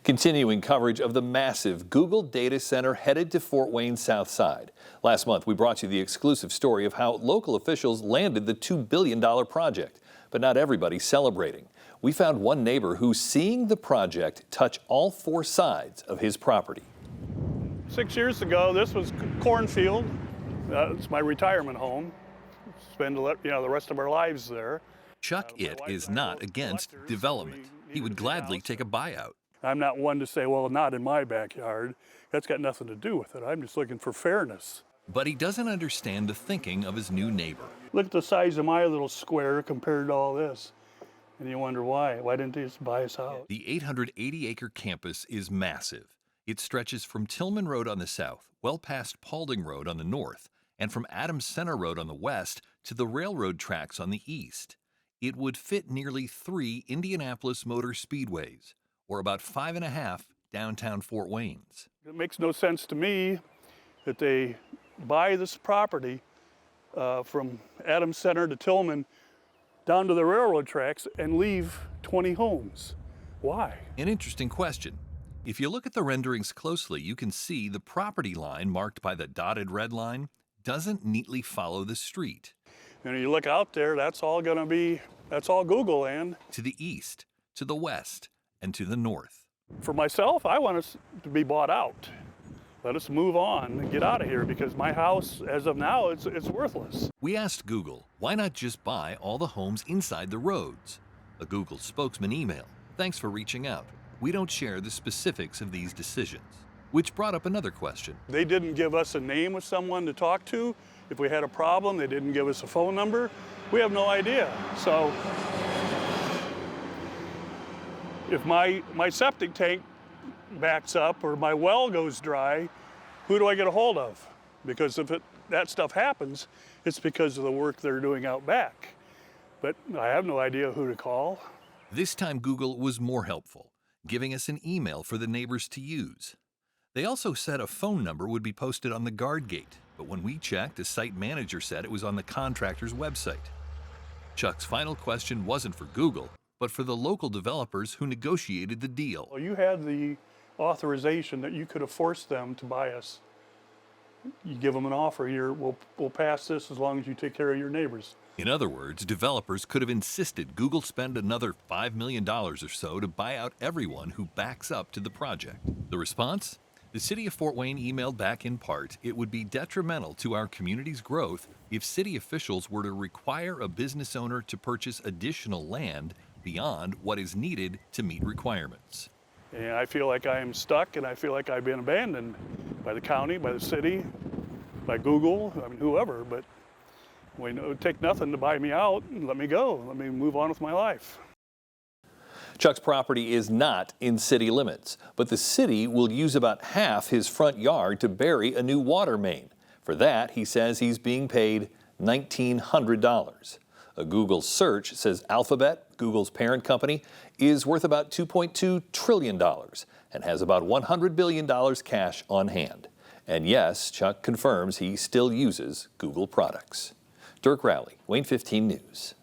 Continuing coverage of the massive Google data center headed to Fort Wayne's South Side. Last month, we brought you the exclusive story of how local officials landed the $2 billion project. But not everybody's celebrating. We found one neighbor who's seeing the project touch all four sides of his property. 6 years ago, this was cornfield. It's my retirement home. Spend the rest of our lives there. Chuck is not against development. He would gladly take a buyout. I'm not one to say, well, not in my backyard. That's got nothing to do with it. I'm just looking for fairness. But he doesn't understand the thinking of his new neighbor. Look at the size of my little square compared to all this. And you wonder why. Why didn't they just buy us out? The 880-acre campus is massive. It stretches from Tillman Road on the south, well past Paulding Road on the north, and from Adams Center Road on the west to the railroad tracks on the east. It would fit nearly 3 Indianapolis Motor Speedways, or about 5.5 downtown Fort Wayne's. It makes no sense to me that they buy this property from Adams Center to Tillman down to the railroad tracks and leave 20 homes. Why? An interesting question. If you look at the renderings closely, you can see the property line marked by the dotted red line doesn't neatly follow the street. And you look out there, that's all Google land. To the east, to the west, and to the north. For myself, I want us to be bought out. Let us move on and get out of here because my house, as of now, it's worthless. We asked Google, why not just buy all the homes inside the roads? A Google spokesman emailed, thanks for reaching out. We don't share the specifics of these decisions. Which brought up another question. They didn't give us a name of someone to talk to. If we had a problem, they didn't give us a phone number. We have no idea. So if my septic tank backs up or my well goes dry, who do I get a hold of? Because if that stuff happens, it's because of the work they're doing out back. But I have no idea who to call. This time Google was more helpful, giving us an email for the neighbors to use. They also said a phone number would be posted on the guard gate, but when we checked, the site manager said it was on the contractor's website. Chuck's final question wasn't for Google, but for the local developers who negotiated the deal. Well, you had the authorization that you could have forced them to buy us. You give them an offer here, we'll pass this as long as you take care of your neighbors. In other words, developers could have insisted Google spend another $5 million or so to buy out everyone who backs up to the project. The response? The city of Fort Wayne emailed back in part, it would be detrimental to our community's growth if city officials were to require a business owner to purchase additional land beyond what is needed to meet requirements. And I feel like I am stuck and I feel like I've been abandoned by the county, by the city, by Google, whoever, but it would take nothing to buy me out and let me go. Let me move on with my life. Chuck's property is not in city limits, but the city will use about half his front yard to bury a new water main. For that, he says he's being paid $1,900. A Google search says Alphabet, Google's parent company, is worth about $2.2 trillion and has about $100 billion cash on hand. And yes, Chuck confirms he still uses Google products. Dirk Rowley, Wayne 15 News.